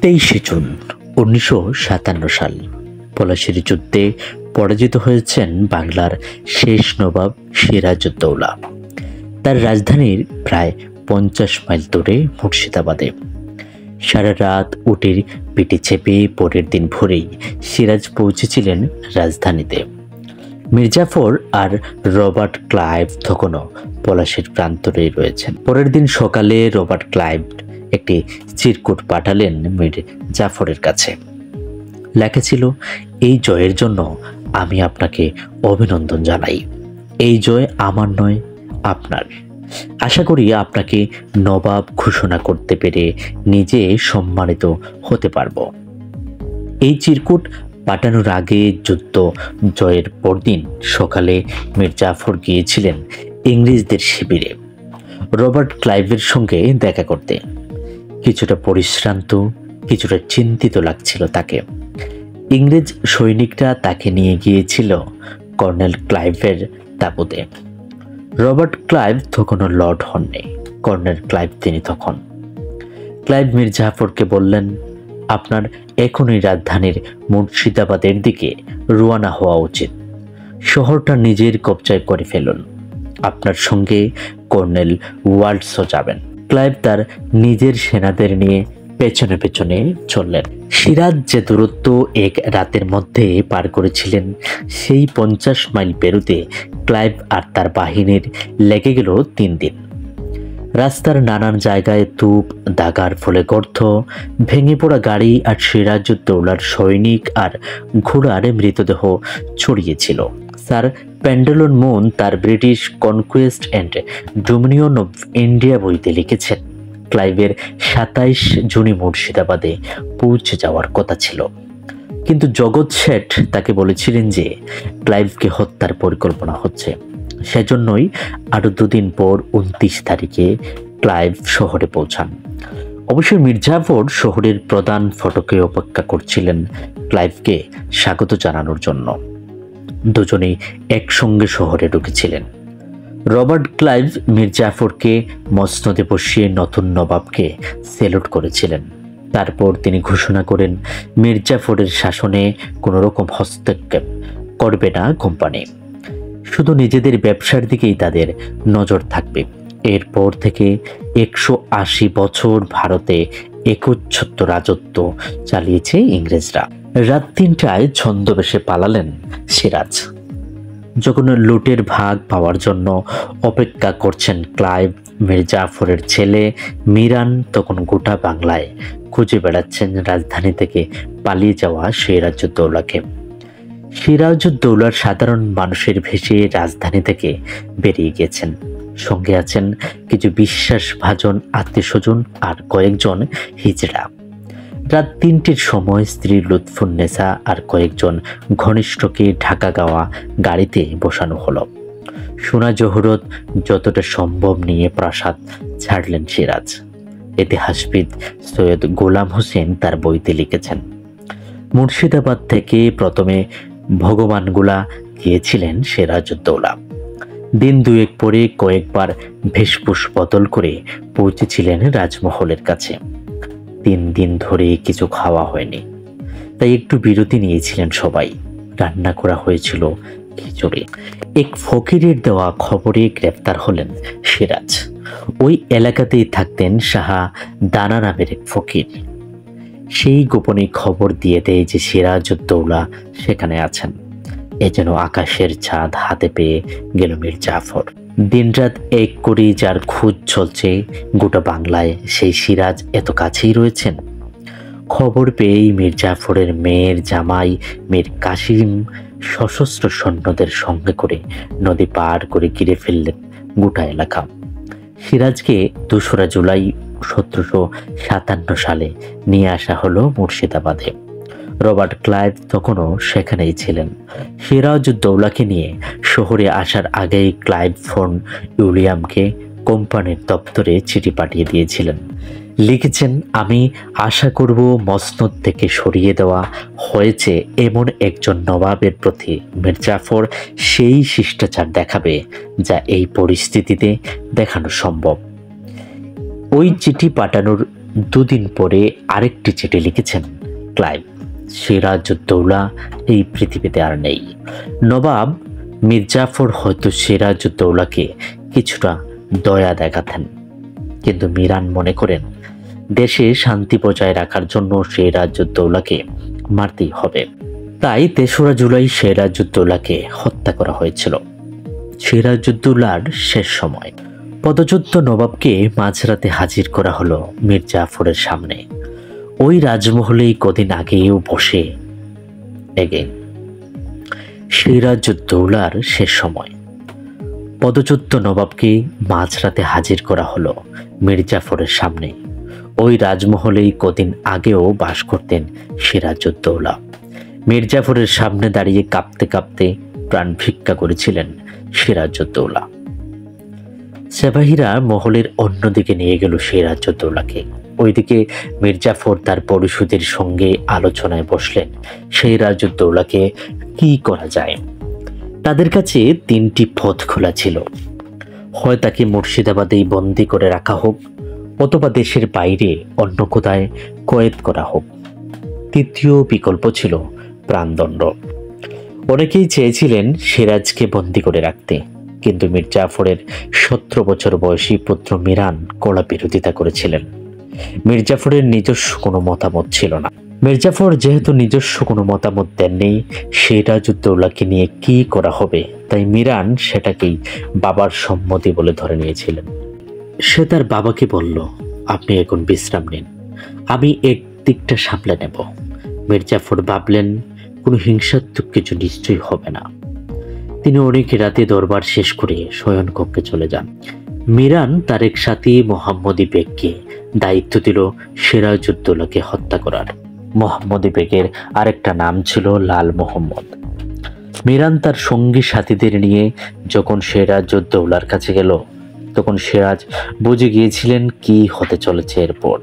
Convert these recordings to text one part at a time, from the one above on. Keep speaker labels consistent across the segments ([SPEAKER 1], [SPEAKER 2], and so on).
[SPEAKER 1] 23 June 1957 সাল পলাশীর যুদ্ধে পরাজিত হয়েছেন বাংলার শেষ নবাব সিরাজউদ্দৌলা। তার রাজধানীর প্রায় 50 মাইল দূরে মুর্শিদাবাদে। সারা রাত উটের পিঠে চেপে পরের দিন ভোরেই সিরাজ পৌঁছেছিলেন রাজধানীতে। মীর জাফর আর রবার্ট ক্লাইভ তখনও পলাশীর প্রান্তরেই রয়েছেন। পরের দিন সকালে রবার্ট ক্লাইভ একটি চিরকুট পাঠালেন মীর জাফরের কাছে। লেখা ছিল, এই জয়ের জন্য আমি আপনাকে অভিনন্দন জানাই। এই জয় আমার নয়, আপনার। আশা করি আপনাকে নবাব ঘোষণা করতে পেরে নিজে সম্মানিত হতে পারব। এই চিরকুট পাঠানোর আগে যুদ্ধ জয়ের পরদিন সকালে মীর জাফর গিয়েছিলেন ইংরেজদের শিবিরে রবার্ট ক্লাইভের সঙ্গে দেখা করতে। কিছুটা পরিশ্রান্ত, কিছুটা চিন্তিত লাগছিল তাকে। ইংরেজ সৈনিকরা তাকে নিয়ে গিয়েছিল কর্নেল ক্লাইভের তাঁবুতে। রবার্ট ক্লাইভ তখনও লর্ড হননি, কর্নেল ক্লাইভ তিনি তখন। ক্লাইভ মীর জাফরকে বললেন, আপনার এখনই রাজধানীর মুর্শিদাবাদের দিকে রওনা হওয়া উচিত। শহরটা নিজের কবজায় করে ফেলুন। আপনার সঙ্গে কর্নেল ওয়াল্টসও যাবেন। ক্লাইভ তার নিজের সেনাদের নিয়ে পেছনে পেছনে চললেন। সিরাজ যে দূরত্ব এক রাতের মধ্যে পার করেছিলেন, সেই 50 মাইল পেরুতে ক্লাইভ আর তার বাহিনীর লেগে গেল 3 দিন। রাস্তার নানান জায়গায় তুপ দাগার ফলে গর্ত, ভেঙে পড়া গাড়ি আর সিরাজউদ্দৌলার সৈনিক আর ঘোড়ার মৃতদেহ ছড়িয়েছিল। স্যার পেন্ডেলন মুন তার British conquest and Dominion of India বইতে লিখেছেন, ক্লাইভের 27 জুনই মুর্শিদাবাদে পৌঁছে যাওয়ার কথা ছিল, কিন্তু জগৎ শেঠ তাকে বলেছিলেন যে ক্লাইভকে হত্যার পরিকল্পনা হচ্ছে। সেজন্যই আরো 2 দিন পর 29 তারিখে ক্লাইভ শহরে পৌঁছান। অবশ্যই মীর জাফর শহরের প্রধান ফটকে অপেক্ষা করছিলেন ক্লাইভকে স্বাগত জানানোর জন্য। দুজনেই একসঙ্গে শহরে ঢুকেছিলেন। রবার্ট ক্লাইভ মীর জাফরকে মসনদে বসিয়ে নতুন নবাবকে স্যালুট করেছিলেন। তারপর তিনি ঘোষণা করেন, মীর জাফরের শাসনে কোনো রকম হস্তক্ষেপ করবে না কোম্পানি, শুধু নিজেদের ব্যবসার দিকেই তাদের নজর থাকবে। এরপর থেকে 180 বছর ভারতে একচ্ছত্র রাজত্ব চালিয়েছে ইংরেজরা। রাত 3টায় ছদ্মবেশে পালালেন সিরাজ। যখন লুটের ভাগ পাওয়ার জন্য অপেক্ষা করছেন ক্লাইভ, মীর জাফরের ছেলে মিরান তখন গোটা বাংলায় খুঁজে বেড়াচ্ছেন রাজধানী থেকে পালিয়ে যাওয়া সিরাজউদ্দৌলাকে। সিরাজউদ্দৌলার সাধারণ মানুষের ভেসে রাজধানী থেকে বেরিয়ে গেছেন। সঙ্গে আছেন কিছু বিশ্বাসভাজন আত্মীয়স্বজন আর কয়েকজন হিজড়া। রাত 3টের সময় স্ত্রী লুৎফুন্নেসা আর কয়েকজন ঘনিষ্ঠকে ঢাকা গাওয়া গাড়িতে বসানো হলো। সোনা জহরত যতটা সম্ভব নিয়ে প্রাসাদ ছাড়লেন সিরাজ। ইতিহাসবিদ সৈয়দ গোলাম হোসেন তার বইতে লিখেছেন, মুর্শিদাবাদ থেকে প্রথমে ভগবানগুলা গিয়েছিলেন সিরাজউদ্দৌলা। দিন 2 পরে কয়েকবার ভেষভূষ বদল করে পৌঁছেছিলেন রাজমহলের কাছে। 3 দিন ধরে কিছু খাওয়া হয়নি, তাই একটু বিরতি নিয়েছিলেন সবাই। রান্না করা হয়েছিল খিচুড়ি। এক ফকিরের দেওয়া খবরে গ্রেফতার হলেন সিরাজ। ওই এলাকাতেই থাকতেন শাহা দানা নামের এক ফকির। সেই গোপনে খবর দিয়ে দেয় যে সিরাজউদ্দৌলা সেখানে আছেন। এ যেন আকাশের চাঁদ হাতে পেয়ে গেল মীর জাফর। দিনরাত এক করে যার খোঁজ চলছে গোটা বাংলায়, সেই সিরাজ এত কাছেই রয়েছেন। খবর পেয়েই মীর জাফরের মেয়ের জামাই মীর কাসিম সশস্ত্র সৈন্যদের সঙ্গে করে নদী পার করে ঘিরে ফেললেন গোটা এলাকা। সিরাজকে 2রা জুলাই 1757 সালে নিয়ে আসা হলো মুর্শিদাবাদে। রবার্ট ক্লাইভ তখনও সেখানেই ছিলেন। সিরাজউদ্দৌলাকে নিয়ে শহরে আসার আগেই ক্লাইভ ফোন উইলিয়ামকে কোম্পানির দপ্তরে চিঠি পাঠিয়ে দিয়েছিলেন। লিখেছেন, আমি আশা করব মসনদ থেকে সরিয়ে দেওয়া হয়েছে এমন একজন নবাবের প্রতি মীর জাফর সেই শিষ্টাচার দেখাবে যা এই পরিস্থিতিতে দেখানো সম্ভব। ওই চিঠি পাঠানোর দুদিন পরে আরেকটি চিঠি লিখেছেন ক্লাইভ, সিরাজউদ্দৌলা এই পৃথিবীতে আর নেই। নবাব মীর জাফর হয়তো সিরাজউদ্দৌলাকে কিছুটা দয়া দেখাতেন, কিন্তু মিরান মনে করেন দেশে শান্তি বজায় রাখার জন্য সিরাজউদ্দৌলাকে মারতেই হবে। তাই ৩রা জুলাই সিরাজউদ্দৌলাকে হত্যা করা হয়েছিল। সিরাজউদ্দৌলার শেষ সময় পদযুদ্ধ নবাবকে মাঝরাতে হাজির করা হলো মীর জাফরের সামনে। ওই রাজমহলেই কদিন আগেও বসে সিরাজউদ্দৌলার শেষ সময় পদযুদ্ধ নবাবকে মাঝরাতে হাজির করা হলো মীর জাফরের সামনে। ওই রাজমহলেই কদিন আগেও বাস করতেন সিরাজউদ্দৌলা। মীর জাফরের সামনে দাঁড়িয়ে কাঁপতে কাঁপতে প্রাণ ভিক্ষা করেছিলেন সিরাজউদ্দৌলা। সিপাহীরা মহলের অন্যদিকে নিয়ে গেল সিরাজউদ্দৌলাকে। ওইদিকে মীর জাফর তার পরিষদের সঙ্গে আলোচনায় বসলেন সিরাজউদ্দৌলাকে কি করা যায়। তাদের কাছে ৩টি পথ খোলা ছিল, হয় তাকে মুর্শিদাবাদেই বন্দি করে রাখা হোক, অথবা দেশের বাইরে অন্য কোথায় কয়েদ করা হোক। তৃতীয় বিকল্প ছিল প্রাণদণ্ড। অনেকেই চেয়েছিলেন সিরাজকে বন্দি করে রাখতে, কিন্তু মীর জাফরের ১৭ বছর বয়সী পুত্র মিরান কড়া বিরোধিতা করেছিলেন। মীর জাফরের নিজস্ব কোনো মতামত ছিল না। মীর জাফর যেহেতু নিজস্ব কোনো মতামত দেননি সিরাজউদ্দৌলাকে নিয়ে কি করা হবে, তাই মিরান সেটাকেই বাবার সম্মতি বলে ধরে নিয়েছিলেন। সে তার বাবাকে বলল, আপনি এখন বিশ্রাম নিন, আমি এক দিকটা সামলে নেব। মীর জাফর ভাবলেন কোনো হিংসাত্মক কিছু নিশ্চয়ই হবে না। তিনি অনেক রাতে দরবার শেষ করে শয়নকক্ষে চলে যান। মিরান তার এক সাথী মোহাম্মদী বেগকে দায়িত্ব দিল সিরাজউদ্দৌলাকে হত্যা করার। মোহাম্মদী বেগের আরেকটা নাম ছিল লাল মোহাম্মদ। মিরান তার সঙ্গী সাথীদের নিয়ে যখন সিরাজউদ্দৌলার কাছে গেল, তখন সিরাজ বুঝে গিয়েছিলেন কি হতে চলেছে এরপর।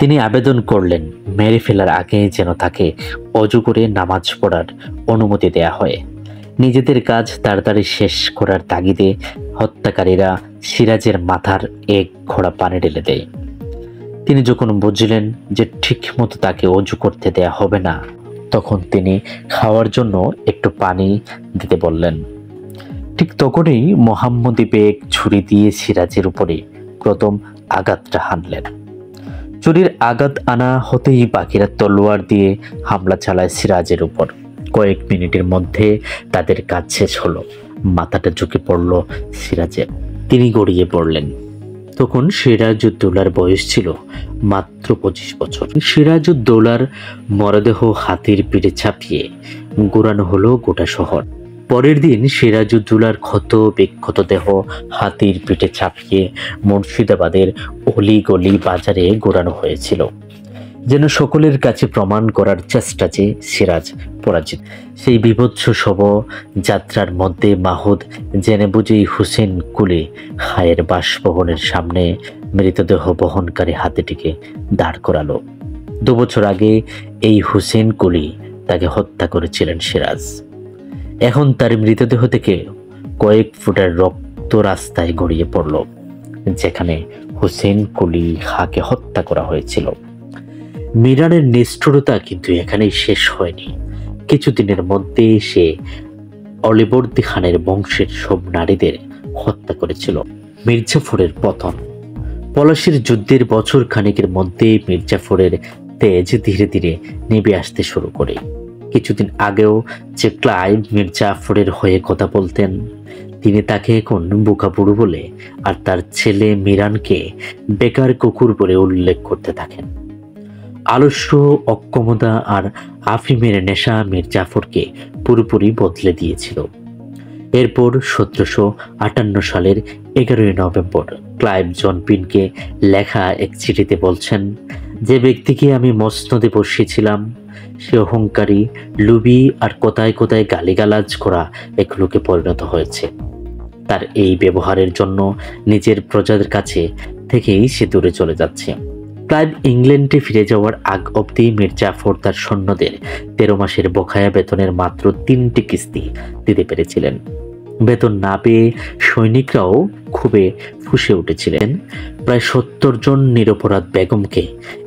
[SPEAKER 1] তিনি আবেদন করলেন মেরে ফেলার আগে যেন তাকে অজু করে নামাজ পড়ার অনুমতি দেয়া হয়। নিজেদের কাজ তাড়াতাড়ি শেষ করার তাগিদে হত্যাকারীরা সিরাজের মাথার এক ঘোড়া পানি ঢেলে দেয়। তিনি যখন বুঝলেন যে ঠিক মতো তাকে অজু করতে দেয়া হবে না, তখন তিনি খাওয়ার জন্য একটু পানি দিতে বললেন। ঠিক তখনই মোহাম্মদী বেগ ছুরি দিয়ে সিরাজের উপরে প্রথম আঘাতটা হানলেন। ছুরির আঘাত আনা হতেই বাকিরা তলোয়ার দিয়ে হামলা চালায় সিরাজের উপর। কয়েক মিনিটের মধ্যে তাদের কাজ শেষ হলো। মাথাটা ঝুঁকে পড়ল সিরাজের, তিনি গড়িয়ে পড়লেন। তখন সিরাজউদ্দৌলার বয়স ছিল মাত্র ২৫ বছর। সিরাজউদ্দৌলার মরদেহ হাতির পিঠে চাপিয়ে ঘোরানো হলো গোটা শহর। পরের দিন সিরাজউদ্দৌলার ক্ষত বিক্ষত দেহ হাতির পিঠে চাপিয়ে মুর্শিদাবাদের অলিগলি বাজারে ঘোরানো হয়েছিল, যেন সকলের কাছে প্রমাণ করার চেষ্টা যে সিরাজ পরাজিত। সেই বিভৎস শব যাত্রার মধ্যে মাহুদ জেনে বুঝেই হুসেন কুলি খায়ের বাসভবনের সামনে মৃতদেহ বহনকারী হাতিটিকে দাঁড় করালো। ২ বছর আগে এই হুসেন কুলি তাকে হত্যা করেছিলেন সিরাজ। এখন তার মৃতদেহ থেকে কয়েক ফুটের রক্ত রাস্তায় গড়িয়ে পড়ল, যেখানে হুসেন কুলি খাকে হত্যা করা হয়েছিল। মিরানের নিষ্ঠুরতা কিন্তু এখানেই শেষ হয়নি। কিছুদিনের মধ্যে সে অলিবর্দী খানের বংশের সব নারীদের হত্যা করেছিল। মীর জাফরের পতন। পলাশীর যুদ্ধের বছর খানেকের মধ্যে মীর জাফরের তেজ ধীরে ধীরে নেমে আসতে শুরু করে। কিছুদিন আগেও যে ক্লাইভ মীর জাফরের হয়ে কথা বলতেন, তিনি তাকে এখন বোকা বুড়ো বলে আর তার ছেলে মিরানকে বেকার কুকুর বলে উল্লেখ করতে থাকেন। আলস্য, অক্ষমতা আর আফিমের নেশা মীর জাফরকে পুরোপুরি বদলে দিয়েছিল। এরপর ১৭৫৮ সালের ১১ই নভেম্বর ক্লাইভ জন পিনকে লেখা এক চিঠিতে বলছেন, যে ব্যক্তিকে আমি মসনদে বসিয়েছিলাম সে অহংকারী, লুবি আর কোথায় কোথায় গালিগালাজ করা এক লোকে পরিণত হয়েছে। তার এই ব্যবহারের জন্য নিজের প্রজাদের কাছে থেকেই সে দূরে চলে যাচ্ছে। ক্লাইভ ইংল্যান্ডে ফিরে যাওয়ার আগ অবধি মীর জাফর তার সৈন্যদের ১৩ মাসের বকেয়া বেতনের মাত্র ৩টি কিস্তি দিতে পেরেছিলেন। বেতন না পেয়ে সৈনিকরাও খুবই ফুঁসে উঠেছিলেন। প্রায় 70 জন নিরপরাধ বেগমকে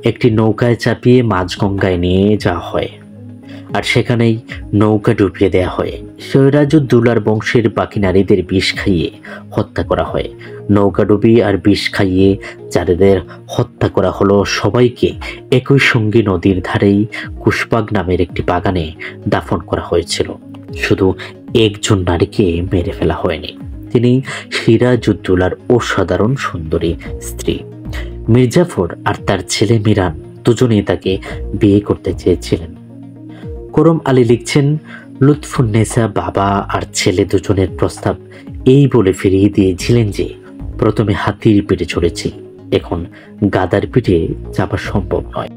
[SPEAKER 1] একটি নৌকায় চাপিয়ে মাঝগঙ্গায় নিয়ে যাওয়া হয়, আর সেখানেই নৌকা ডুবিয়ে দেওয়া হয়। সিরাজউদ্দৌলার বংশের বাকি নারীদের বিষ খাইয়ে হত্যা করা হয়। নৌকা ডুবি আর বিষ খাইয়ে যাদের হত্যা করা হলো, সবাইকে একই সঙ্গে নদীর ধারেই কুশবাগ নামের একটি বাগানে দাফন করা হয়েছিল। শুধু একজন নারীকে মেরে ফেলা হয়নি, তিনি সিরাজউদ্দৌলার অসাধারণ সুন্দরী স্ত্রী মির্জাফর আর তার ছেলে মিরান দুজনেই তাকে বিয়ে করতে চেয়েছিলেন। করম আলী লিখছেন, লুৎফুন্নেসা বাবা আর ছেলে দুজনের প্রস্তাব এই বলে ফিরিয়ে দিয়েছিলেন যে প্রথমে হাতির পিঠে চড়েছি, এখন গাদার পিঠে চাপা সম্ভব নয়।